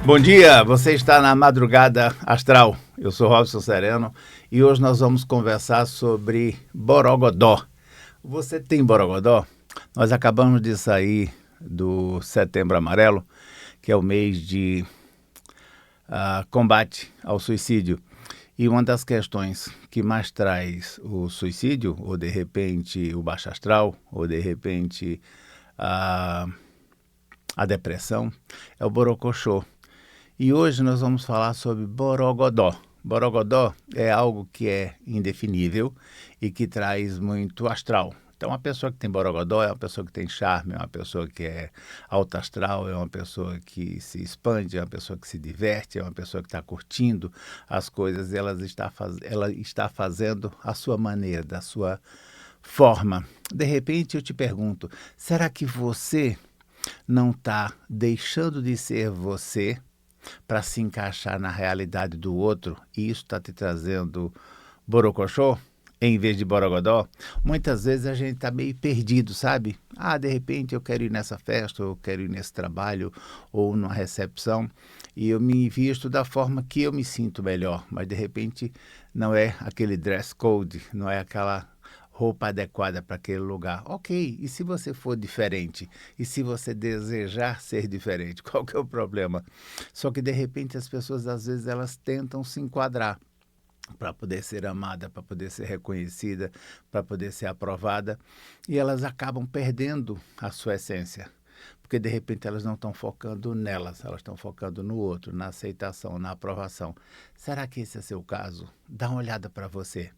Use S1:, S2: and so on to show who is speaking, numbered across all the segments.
S1: Bom dia, você está na Madrugada Astral. Eu sou Robson Sereno e hoje nós vamos conversar sobre Borogodó. Você tem Borogodó? Nós acabamos de sair do Setembro Amarelo, que é o mês de combate ao suicídio. E uma das questões que mais traz o suicídio, ou de repente o baixo astral, ou de repente a depressão, é o borocochô. E hoje nós vamos falar sobre Borogodó. Borogodó é algo que é indefinível e que traz muito astral. Então, uma pessoa que tem Borogodó é uma pessoa que tem charme, é uma pessoa que é alta astral, é uma pessoa que se expande, é uma pessoa que se diverte, é uma pessoa que está curtindo as coisas, ela está fazendo a sua maneira, da sua forma. De repente eu te pergunto, será que você não está deixando de ser você para se encaixar na realidade do outro, e isso está te trazendo borocochô em vez de borogodó? Muitas vezes a gente está meio perdido, sabe? De repente eu quero ir nessa festa, ou eu quero ir nesse trabalho, ou numa recepção, e eu me visto da forma que eu me sinto melhor, mas de repente não é aquele dress code, não é aquela roupa adequada para aquele lugar. Ok, e se você for diferente? E se você desejar ser diferente? Qual que é o problema? Só que de repente as pessoas às vezes elas tentam se enquadrar para poder ser amada, para poder ser reconhecida, para poder ser aprovada, e elas acabam perdendo a sua essência. Porque de repente elas não estão focando nelas, elas estão focando no outro, na aceitação, na aprovação. Será que esse é seu caso? Dá uma olhada para você.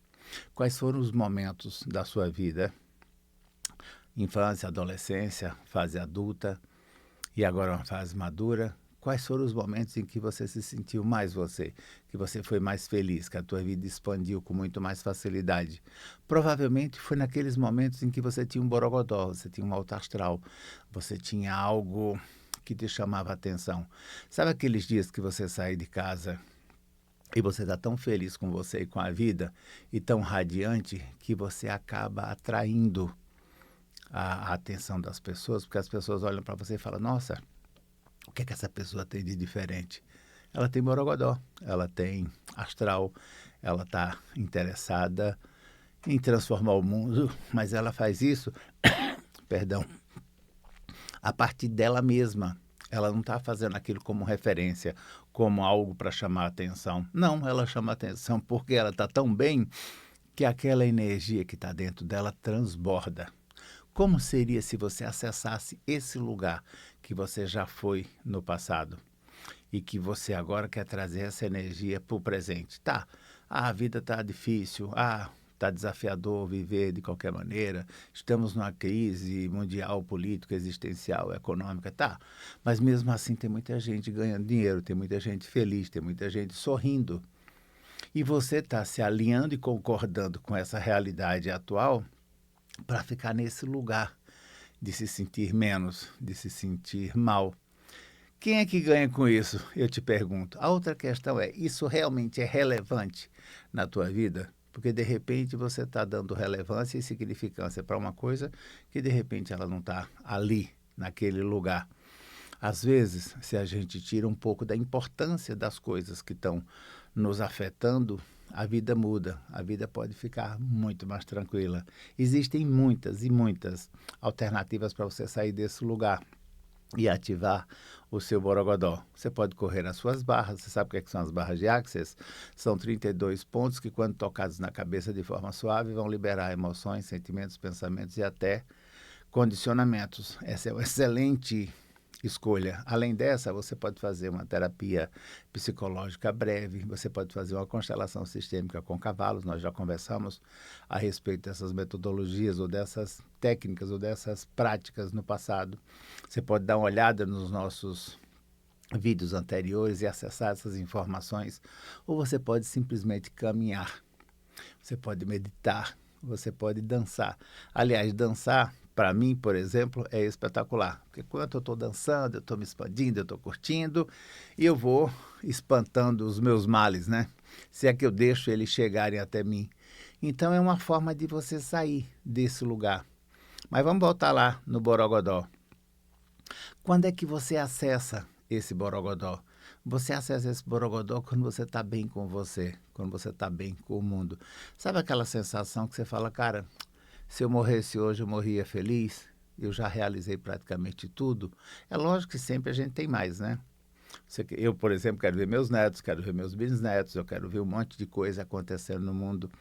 S1: Quais foram os momentos da sua vida? Infância, adolescência, fase adulta e agora uma fase madura. Quais foram os momentos em que você se sentiu mais você? Que você foi mais feliz, que a tua vida expandiu com muito mais facilidade? Provavelmente foi naqueles momentos em que você tinha um borogodó, você tinha um alto astral, você tinha algo que te chamava a atenção. Sabe aqueles dias que você sai de casa e você está tão feliz com você e com a vida, e tão radiante, que você acaba atraindo a atenção das pessoas, porque as pessoas olham para você e falam, nossa, o que é que essa pessoa tem de diferente? Ela tem borogodó, ela tem astral, ela está interessada em transformar o mundo, mas ela faz isso, perdão, a partir dela mesma. Ela não está fazendo aquilo como referência, como algo para chamar a atenção. Não, ela chama a atenção porque ela está tão bem que aquela energia que está dentro dela transborda. Como seria se você acessasse esse lugar que você já foi no passado e que você agora quer trazer essa energia para o presente? Tá, a vida está difícil, está desafiador viver de qualquer maneira, estamos numa crise mundial, política, existencial, econômica, tá. Mas mesmo assim tem muita gente ganhando dinheiro, tem muita gente feliz, tem muita gente sorrindo. E você está se alinhando e concordando com essa realidade atual para ficar nesse lugar de se sentir menos, de se sentir mal. Quem é que ganha com isso? Eu te pergunto. A outra questão é, isso realmente é relevante na tua vida? Porque, de repente, você está dando relevância e significância para uma coisa que, de repente, ela não está ali, naquele lugar. Às vezes, se a gente tira um pouco da importância das coisas que estão nos afetando, a vida muda, a vida pode ficar muito mais tranquila. Existem muitas e muitas alternativas para você sair desse lugar e ativar o seu borogodó. Você pode correr as suas barras. Você sabe o que são as barras de Access? São 32 pontos que, quando tocados na cabeça de forma suave, vão liberar emoções, sentimentos, pensamentos e até condicionamentos. Essa é uma excelente escolha. Além dessa, você pode fazer uma terapia psicológica breve, você pode fazer uma constelação sistêmica com cavalos. Nós já conversamos a respeito dessas metodologias ou dessas técnicas ou dessas práticas no passado. Você pode dar uma olhada nos nossos vídeos anteriores e acessar essas informações, ou você pode simplesmente caminhar, você pode meditar, você pode dançar. Aliás, dançar, para mim, por exemplo, é espetacular. Porque quando eu estou dançando, eu estou me expandindo, eu estou curtindo, e eu vou espantando os meus males, né? Se é que eu deixo eles chegarem até mim. Então é uma forma de você sair desse lugar. Mas vamos voltar lá no borogodó. Quando é que você acessa esse borogodó? Você acessa esse borogodó quando você está bem com você, quando você está bem com o mundo. Sabe aquela sensação que você fala, cara, se eu morresse hoje eu morria feliz, eu já realizei praticamente tudo. É lógico que sempre a gente tem mais, né? Eu, por exemplo, quero ver meus netos, quero ver meus bisnetos, eu quero ver um monte de coisa acontecendo no mundo.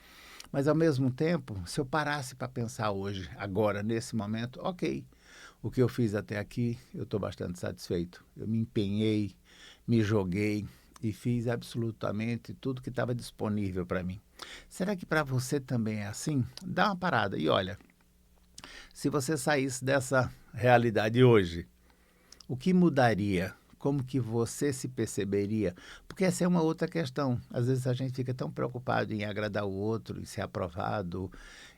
S1: Mas, ao mesmo tempo, se eu parasse para pensar hoje, agora, nesse momento, ok, o que eu fiz até aqui, eu estou bastante satisfeito. Eu me empenhei, me joguei e fiz absolutamente tudo que estava disponível para mim. Será que para você também é assim? Dá uma parada e olha, se você saísse dessa realidade hoje, o que mudaria? Como que você se perceberia? Porque essa é uma outra questão. Às vezes a gente fica tão preocupado em agradar o outro, em ser aprovado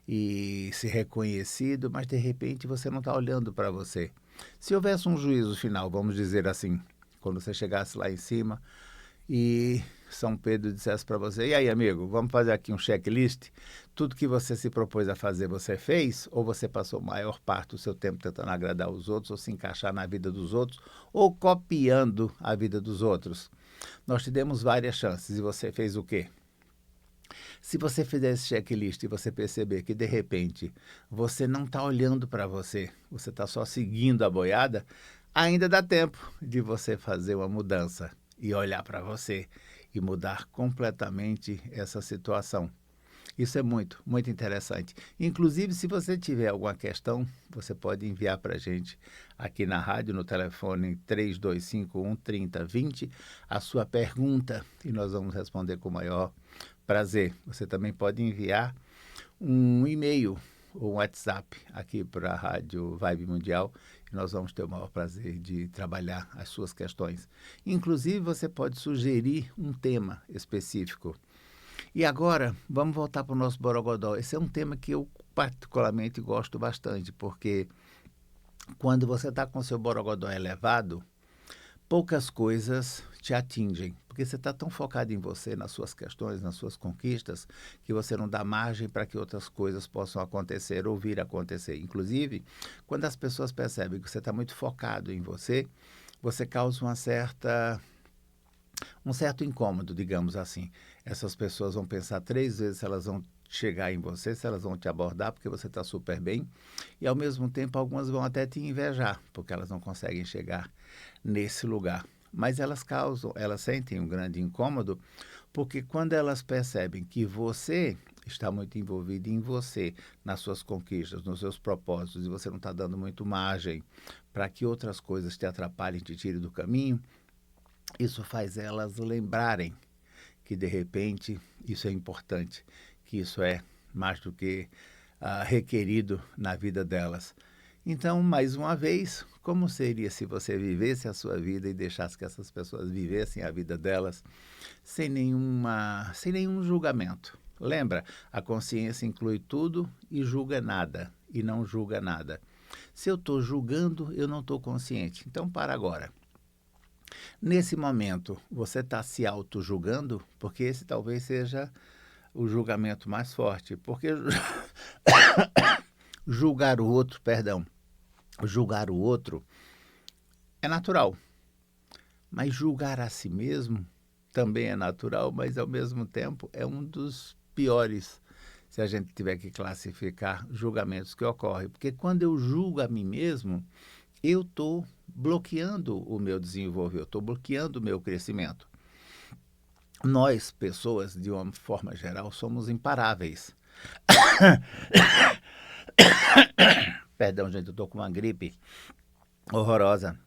S1: e ser reconhecido, mas de repente você não está olhando para você. Se houvesse um juízo final, vamos dizer assim, quando você chegasse lá em cima e São Pedro dissesse para você, e aí, amigo, vamos fazer aqui um checklist? Tudo que você se propôs a fazer, você fez? Ou você passou a maior parte do seu tempo tentando agradar os outros, ou se encaixar na vida dos outros, ou copiando a vida dos outros? Nós te demos várias chances e você fez o quê? Se você fizer esse checklist e você perceber que, de repente, você não está olhando para você, você está só seguindo a boiada, ainda dá tempo de você fazer uma mudança e olhar para você e mudar completamente essa situação. Isso é muito, muito interessante. Inclusive, se você tiver alguma questão, você pode enviar para a gente aqui na rádio, no telefone 3251-3020, a sua pergunta e nós vamos responder com o maior prazer. Você também pode enviar um e-mail ou um WhatsApp aqui para a Rádio Vibe Mundial e nós vamos ter o maior prazer de trabalhar as suas questões. Inclusive, você pode sugerir um tema específico. E agora, vamos voltar para o nosso Borogodó. Esse é um tema que eu particularmente gosto bastante, porque quando você está com o seu Borogodó elevado, poucas coisas te atingem, porque você está tão focado em você, nas suas questões, nas suas conquistas, que você não dá margem para que outras coisas possam acontecer ou vir a acontecer. Inclusive, quando as pessoas percebem que você está muito focado em você, você causa um certo incômodo, digamos assim. Essas pessoas vão pensar 3 vezes se elas vão chegar em você, se elas vão te abordar, porque você está super bem. E, ao mesmo tempo, algumas vão até te invejar, porque elas não conseguem chegar nesse lugar. Mas elas sentem um grande incômodo, porque quando elas percebem que você está muito envolvido em você, nas suas conquistas, nos seus propósitos, e você não está dando muito margem para que outras coisas te atrapalhem, te tirem do caminho, isso faz elas lembrarem que, de repente, isso é importante, que isso é mais do que requerido na vida delas. Então, mais uma vez, como seria se você vivesse a sua vida e deixasse que essas pessoas vivessem a vida delas sem nenhum julgamento? Lembra, a consciência inclui tudo e julga nada, e não julga nada. Se eu estou julgando, eu não estou consciente. Então, para agora. Nesse momento, você está se auto-julgando? Porque esse talvez seja o julgamento mais forte. Porque julgar o outro é natural. Mas julgar a si mesmo também é natural, mas ao mesmo tempo é um dos piores, se a gente tiver que classificar julgamentos que ocorrem. Porque quando eu julgo a mim mesmo, eu estou bloqueando o meu desenvolvimento, eu estou bloqueando o meu crescimento. Nós, pessoas, de uma forma geral, somos imparáveis. Perdão, gente, eu estou com uma gripe horrorosa.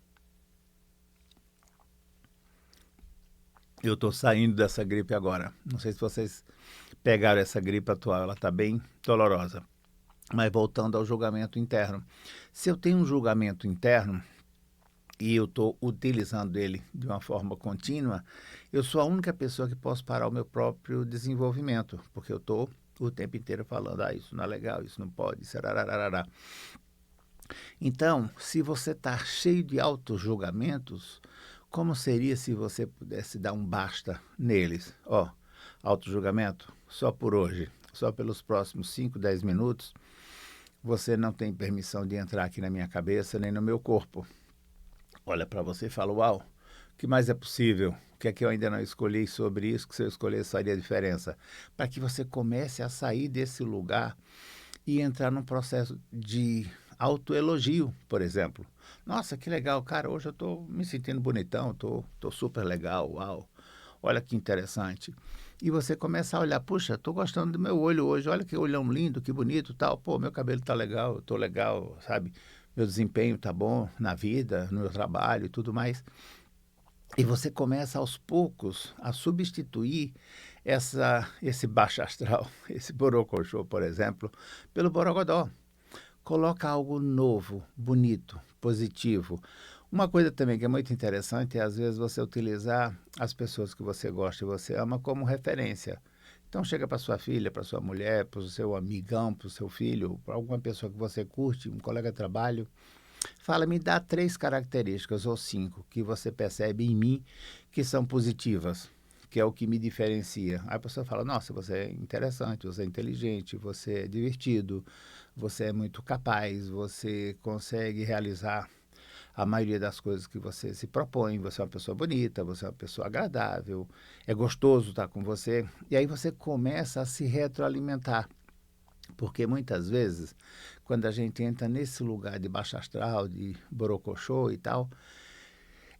S1: Eu estou saindo dessa gripe agora. Não sei se vocês pegaram essa gripe atual, ela está bem dolorosa. Mas voltando ao julgamento interno. Se eu tenho um julgamento interno e eu estou utilizando ele de uma forma contínua, eu sou a única pessoa que posso parar o meu próprio desenvolvimento, porque eu estou o tempo inteiro falando, isso não é legal, isso não pode, sarararará. Então, se você está cheio de auto-julgamentos, como seria se você pudesse dar um basta neles? Auto-julgamento, só por hoje, só pelos próximos 5, 10 minutos, você não tem permissão de entrar aqui na minha cabeça nem no meu corpo. Olha para você e fala, uau, que mais é possível? O que é que eu ainda não escolhi sobre isso, que se eu escolhesse faria diferença? Para que você comece a sair desse lugar e entrar num processo de autoelogio, por exemplo. Nossa, que legal, cara, hoje eu estou me sentindo bonitão, tô super legal, uau, olha que interessante. E você começa a olhar, puxa, estou gostando do meu olho hoje, olha que olhão lindo, que bonito, tal, pô, meu cabelo tá legal, eu tô legal, sabe? Meu desempenho tá bom na vida, no meu trabalho e tudo mais. E você começa aos poucos a substituir esse baixo astral, esse borocochô, por exemplo, pelo borogodó. Coloca algo novo, bonito, positivo. Uma coisa também que é muito interessante é, às vezes, você utilizar as pessoas que você gosta e você ama como referência. Então, chega para sua filha, para sua mulher, para o seu amigão, para o seu filho, para alguma pessoa que você curte, um colega de trabalho. Fala, me dá 3 características ou 5 que você percebe em mim que são positivas, que é o que me diferencia. Aí a pessoa fala, nossa, você é interessante, você é inteligente, você é divertido, você é muito capaz, você consegue realizar a maioria das coisas que você se propõe, você é uma pessoa bonita, você é uma pessoa agradável, é gostoso estar com você. E aí você começa a se retroalimentar. Porque muitas vezes, quando a gente entra nesse lugar de baixo astral, de borocochô e tal,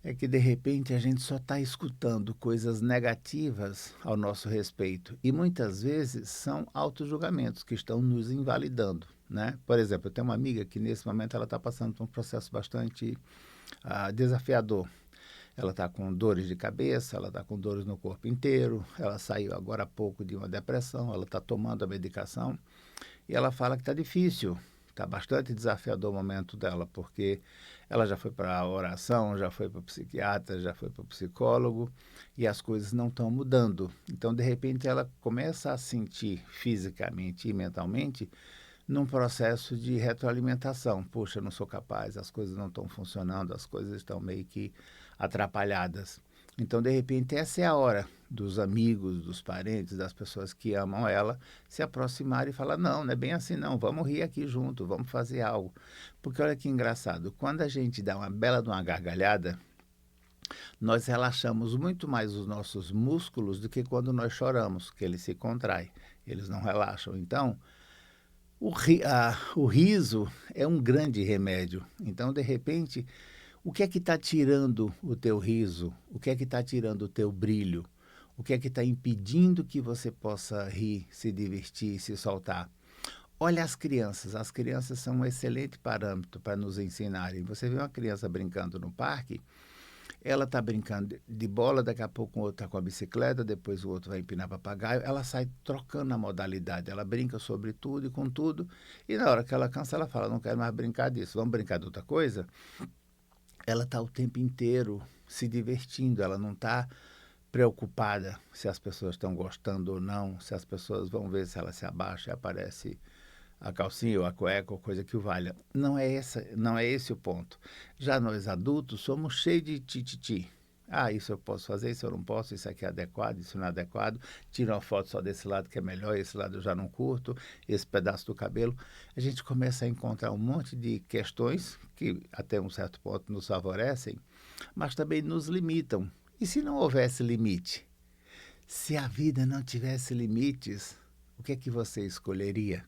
S1: é que de repente a gente só está escutando coisas negativas ao nosso respeito. E muitas vezes são autojulgamentos que estão nos invalidando, né? Por exemplo, eu tenho uma amiga que nesse momento ela está passando por um processo bastante desafiador. Ela está com dores de cabeça, ela está com dores no corpo inteiro, ela saiu agora há pouco de uma depressão, ela está tomando a medicação. E ela fala que está difícil, está bastante desafiador o momento dela, porque ela já foi para a oração, já foi para o psiquiatra, já foi para o psicólogo, e as coisas não estão mudando. Então, de repente, ela começa a sentir fisicamente e mentalmente num processo de retroalimentação. Puxa, eu não sou capaz, as coisas não estão funcionando, as coisas estão meio que atrapalhadas. Então, de repente, essa é a hora dos amigos, dos parentes, das pessoas que amam ela, se aproximarem e falar, não, não é bem assim não, vamos rir aqui junto, vamos fazer algo. Porque olha que engraçado, quando a gente dá uma bela de uma gargalhada, nós relaxamos muito mais os nossos músculos do que quando nós choramos, que eles se contraem, eles não relaxam. Então, o riso é um grande remédio. Então, de repente, o que é que está tirando o teu riso? O que é que está tirando o teu brilho? O que é que está impedindo que você possa rir, se divertir, se soltar? Olha as crianças são um excelente parâmetro para nos ensinarem. Você vê uma criança brincando no parque, ela está brincando de bola, daqui a pouco o outro está com a bicicleta, depois o outro vai empinar papagaio, ela sai trocando a modalidade, ela brinca sobre tudo e com tudo, e na hora que ela cansa, ela fala, não quero mais brincar disso, vamos brincar de outra coisa? Ela está o tempo inteiro se divertindo, ela não está preocupada se as pessoas estão gostando ou não, se as pessoas vão ver se ela se abaixa e aparece a calcinha ou a cueca ou coisa que o valha. Não é esse o ponto. Já nós adultos somos cheios de tititi. Ah, isso eu posso fazer, isso eu não posso, isso aqui é adequado, isso não é adequado. Tira uma foto só desse lado que é melhor, esse lado eu já não curto, esse pedaço do cabelo. A gente começa a encontrar um monte de questões que até um certo ponto nos favorecem, mas também nos limitam. E se não houvesse limite? Se a vida não tivesse limites, o que é que você escolheria?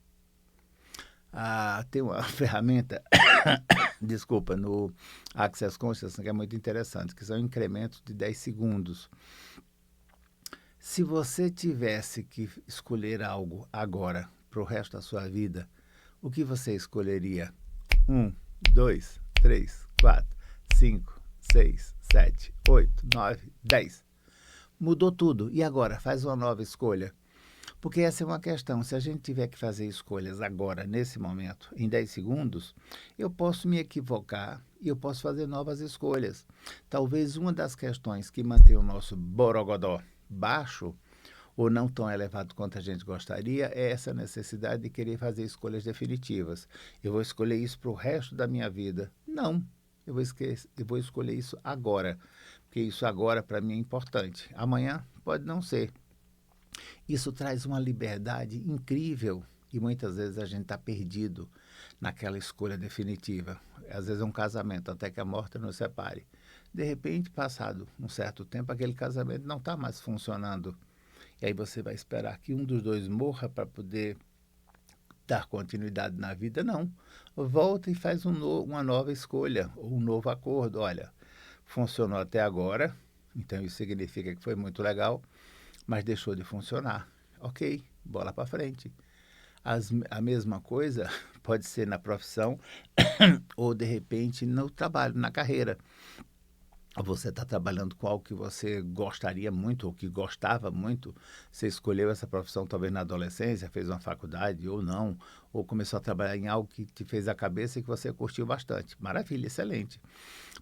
S1: Tem uma ferramenta, desculpa, no Access Consciousness que é muito interessante, que são incrementos de 10 segundos. Se você tivesse que escolher algo agora, para o resto da sua vida, o que você escolheria? 1, 2, 3, 4, 5, 6, 7, 8, 9, 10. Mudou tudo. E agora? Faz uma nova escolha. Porque essa é uma questão. Se a gente tiver que fazer escolhas agora, nesse momento, em 10 segundos, eu posso me equivocar e eu posso fazer novas escolhas. Talvez uma das questões que mantém o nosso borogodó baixo ou não tão elevado quanto a gente gostaria é essa necessidade de querer fazer escolhas definitivas. Eu vou escolher isso para o resto da minha vida. Não, eu vou escolher isso agora, porque isso agora para mim é importante. Amanhã pode não ser. Isso traz uma liberdade incrível e muitas vezes a gente está perdido naquela escolha definitiva. Às vezes é um casamento, até que a morte nos separe. De repente, passado um certo tempo, aquele casamento não está mais funcionando. E aí você vai esperar que um dos dois morra para poder dar continuidade na vida? Não. Volta e faz uma nova escolha, ou um novo acordo. Olha, funcionou até agora, então isso significa que foi muito legal, mas deixou de funcionar. Ok, bola para frente. A mesma coisa pode ser na profissão ou, de repente, no trabalho, na carreira. Você está trabalhando com algo que você gostaria muito ou que gostava muito, você escolheu essa profissão talvez na adolescência, fez uma faculdade ou não, ou começou a trabalhar em algo que te fez a cabeça e que você curtiu bastante. Maravilha, excelente.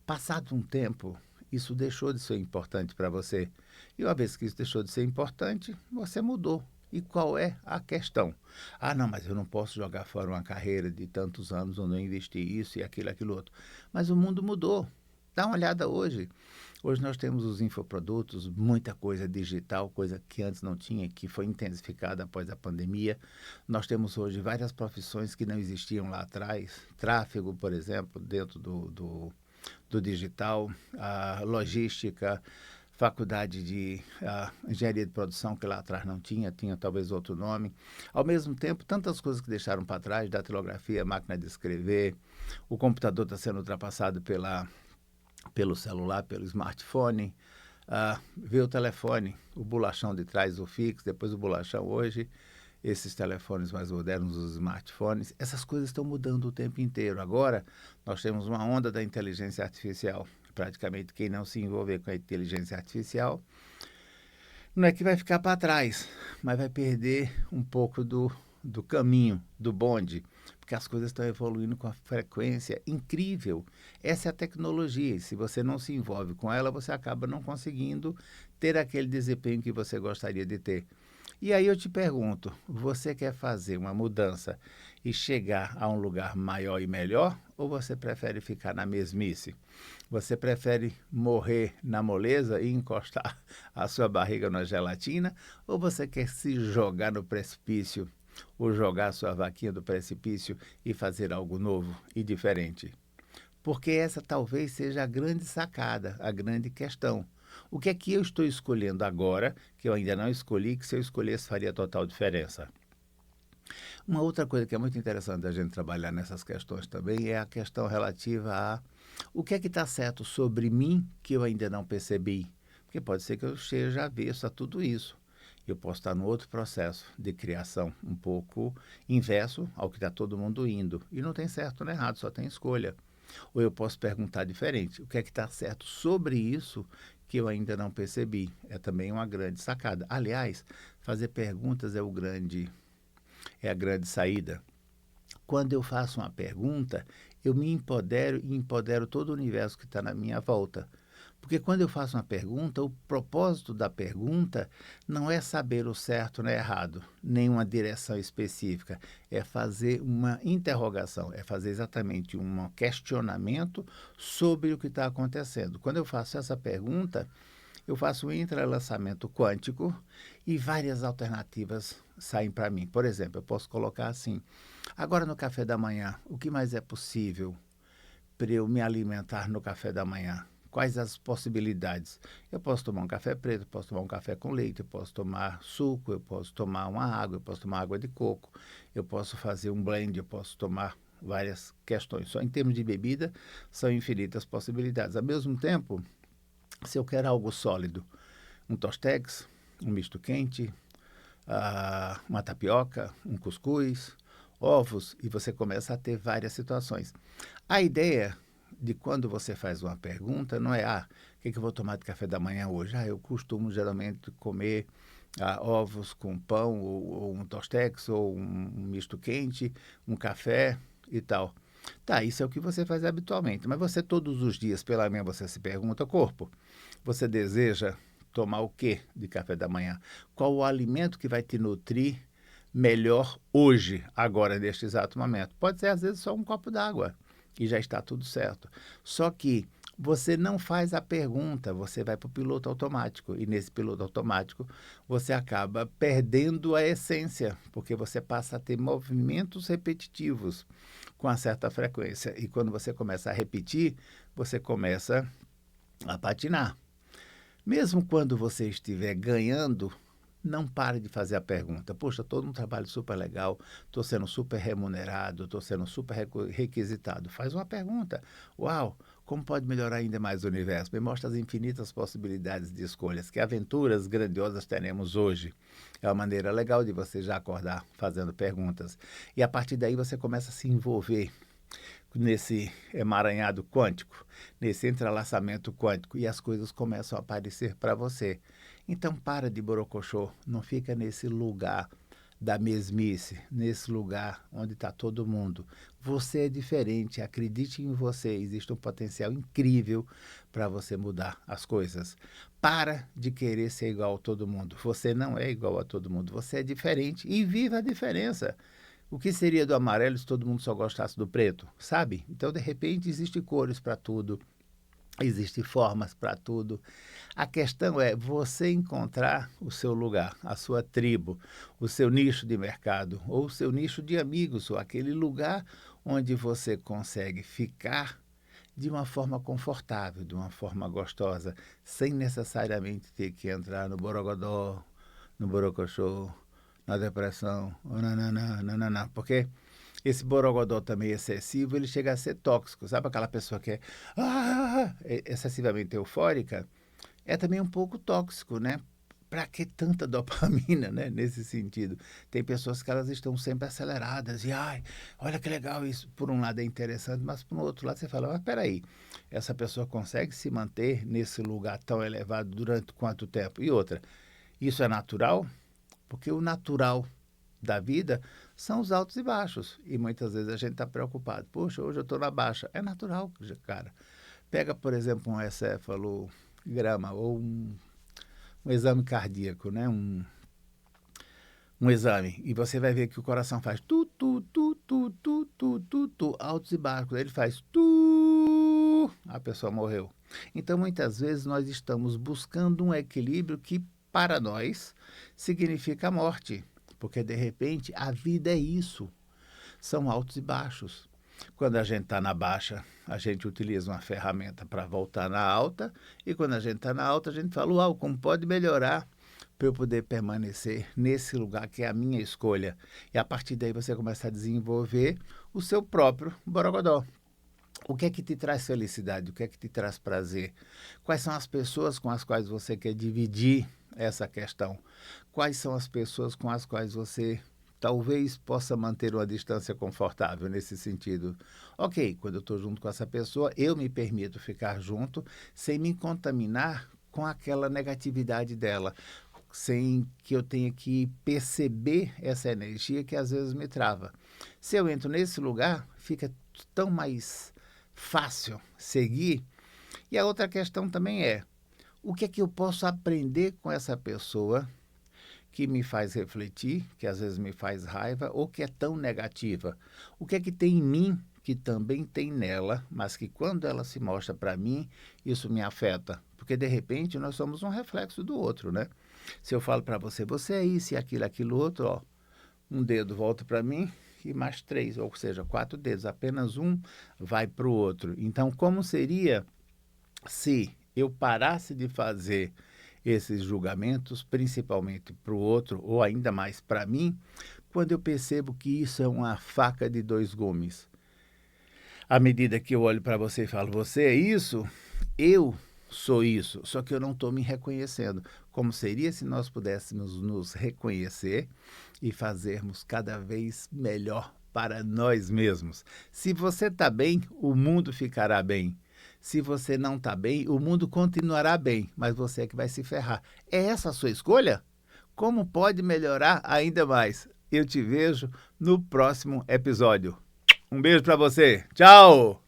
S1: Passado um tempo, isso deixou de ser importante para você. E uma vez que isso deixou de ser importante, você mudou. E qual é a questão? Ah, não, mas eu não posso jogar fora uma carreira de tantos anos onde eu investi isso e aquilo outro. Mas o mundo mudou. Dá uma olhada hoje. Hoje nós temos os infoprodutos, muita coisa digital, coisa que antes não tinha, que foi intensificada após a pandemia. Nós temos hoje várias profissões que não existiam lá atrás. Tráfego, por exemplo, dentro do digital, a logística, faculdade de engenharia de produção, que lá atrás não tinha, tinha talvez outro nome. Ao mesmo tempo, tantas coisas que deixaram para trás, datilografia, máquina de escrever, o computador está sendo ultrapassado pelo celular, pelo smartphone, veio o telefone, o bolachão de trás, o fixo, depois o bolachão hoje, esses telefones mais modernos, os smartphones, essas coisas estão mudando o tempo inteiro. Agora, nós temos uma onda da inteligência artificial. Praticamente quem não se envolver com a inteligência artificial não é que vai ficar para trás, mas vai perder um pouco do caminho, do bonde, porque as coisas estão evoluindo com a frequência incrível. Essa é a tecnologia, e se você não se envolve com ela, você acaba não conseguindo ter aquele desempenho que você gostaria de ter. E aí eu te pergunto, você quer fazer uma mudança e chegar a um lugar maior e melhor, ou você prefere ficar na mesmice? Você prefere morrer na moleza e encostar a sua barriga na gelatina, ou você quer se jogar no precipício, ou jogar a sua vaquinha do precipício e fazer algo novo e diferente? Porque essa talvez seja a grande sacada, a grande questão. O que é que eu estou escolhendo agora, que eu ainda não escolhi, que se eu escolhesse faria total diferença? Uma outra coisa que é muito interessante a gente trabalhar nessas questões também é a questão relativa a o que é que está certo sobre mim que eu ainda não percebi. Porque pode ser que eu esteja avesso a tudo isso. Eu posso estar no outro processo de criação um pouco inverso ao que está todo mundo indo. E não tem certo nem errado, só tem escolha. Ou eu posso perguntar diferente, o que é que está certo sobre isso que eu ainda não percebi? É também uma grande sacada. Aliás, fazer perguntas é a grande saída. Quando eu faço uma pergunta, eu me empodero e empodero todo o universo que está na minha volta. Porque quando eu faço uma pergunta, o propósito da pergunta não é saber o certo ou errado, nem uma direção específica. É fazer uma interrogação, é fazer exatamente um questionamento sobre o que está acontecendo. Quando eu faço essa pergunta, eu faço um entrelaçamento quântico e várias alternativas saem para mim. Por exemplo, eu posso colocar assim: agora no café da manhã, o que mais é possível para eu me alimentar no café da manhã? Quais as possibilidades? Eu posso tomar um café preto, posso tomar um café com leite, eu posso tomar suco, eu posso tomar uma água, eu posso tomar água de coco, eu posso fazer um blend, eu posso tomar várias questões. Só em termos de bebida, são infinitas possibilidades. Ao mesmo tempo, se eu quero algo sólido, um tostex, um misto quente, uma tapioca, um cuscuz, ovos, e você começa a ter várias situações. A ideia de quando você faz uma pergunta não é, o que eu vou tomar de café da manhã hoje? Eu costumo geralmente comer ovos com pão, ou um tostex, ou um misto quente, um café e tal. Tá, isso é o que você faz habitualmente, mas você todos os dias, pela manhã, você se pergunta, corpo, você deseja tomar o que de café da manhã? Qual o alimento que vai te nutrir melhor hoje, agora, neste exato momento? Pode ser, às vezes, só um copo d'água e já está tudo certo. Só que você não faz a pergunta, você vai para o piloto automático. E nesse piloto automático, você acaba perdendo a essência, porque você passa a ter movimentos repetitivos com uma certa frequência. E quando você começa a repetir, você começa a patinar. Mesmo quando você estiver ganhando, não pare de fazer a pergunta. Poxa, estou num trabalho super legal, estou sendo super remunerado, estou sendo super requisitado. Faz uma pergunta. Uau, como pode melhorar ainda mais o universo? Me mostra as infinitas possibilidades de escolhas. Que aventuras grandiosas teremos hoje. É uma maneira legal de você já acordar fazendo perguntas. E a partir daí você começa a se envolver nesse emaranhado quântico, nesse entrelaçamento quântico, e as coisas começam a aparecer para você. Então para de borocochô, não fica nesse lugar da mesmice, nesse lugar onde está todo mundo. Você é diferente, acredite em você, existe um potencial incrível para você mudar as coisas. Para de querer ser igual a todo mundo, você não é igual a todo mundo, você é diferente e viva a diferença. O que seria do amarelo se todo mundo só gostasse do preto, sabe? Então, de repente, existem cores para tudo, existem formas para tudo. A questão é você encontrar o seu lugar, a sua tribo, o seu nicho de mercado, ou o seu nicho de amigos, ou aquele lugar onde você consegue ficar de uma forma confortável, de uma forma gostosa, sem necessariamente ter que entrar no borogodó, no borocochô, na depressão, nananã, porque esse borogodó também excessivo, ele chega a ser tóxico. Sabe aquela pessoa que é excessivamente eufórica? É também um pouco tóxico, né? Para que tanta dopamina, né? Nesse sentido. Tem pessoas que elas estão sempre aceleradas e, ai, olha que legal isso. Por um lado é interessante, mas por outro lado você fala, mas peraí, essa pessoa consegue se manter nesse lugar tão elevado durante quanto tempo? E outra, isso é natural? Porque o natural da vida são os altos e baixos. E muitas vezes a gente está preocupado. Poxa, hoje eu estou na baixa. É natural, cara. Pega, por exemplo, um encefalograma ou um exame cardíaco, né? Um exame. E você vai ver que o coração faz tu, altos e baixos. Ele faz tu, a pessoa morreu. Então, muitas vezes, nós estamos buscando um equilíbrio que, para nós, significa a morte. Porque, de repente, a vida é isso. São altos e baixos. Quando a gente está na baixa, a gente utiliza uma ferramenta para voltar na alta. E quando a gente está na alta, a gente fala, uau, como pode melhorar para eu poder permanecer nesse lugar que é a minha escolha. E a partir daí você começa a desenvolver o seu próprio borogodó. O que é que te traz felicidade? O que é que te traz prazer? Quais são as pessoas com as quais você quer dividir essa questão? Quais são as pessoas com as quais você talvez possa manter uma distância confortável nesse sentido? Ok, quando eu estou junto com essa pessoa, eu me permito ficar junto sem me contaminar com aquela negatividade dela, sem que eu tenha que perceber essa energia que às vezes me trava. Se eu entro nesse lugar, fica tão mais fácil seguir. E a outra questão também é, o que é que eu posso aprender com essa pessoa que me faz refletir, que às vezes me faz raiva, ou que é tão negativa? O que é que tem em mim que também tem nela, mas que quando ela se mostra para mim, isso me afeta? Porque, de repente, nós somos um reflexo do outro, né? Se eu falo para você, você é isso e aquilo outro, ó, um dedo volta para mim e mais 3, ou seja, 4 dedos, apenas um vai para o outro. Então, como seria se eu parasse de fazer esses julgamentos, principalmente para o outro, ou ainda mais para mim, quando eu percebo que isso é uma faca de 2 gumes? À medida que eu olho para você e falo, você é isso, eu sou isso, só que eu não estou me reconhecendo. Como seria se nós pudéssemos nos reconhecer e fazermos cada vez melhor para nós mesmos? Se você está bem, o mundo ficará bem. Se você não está bem, o mundo continuará bem, mas você é que vai se ferrar. É essa a sua escolha? Como pode melhorar ainda mais? Eu te vejo no próximo episódio. Um beijo para você. Tchau!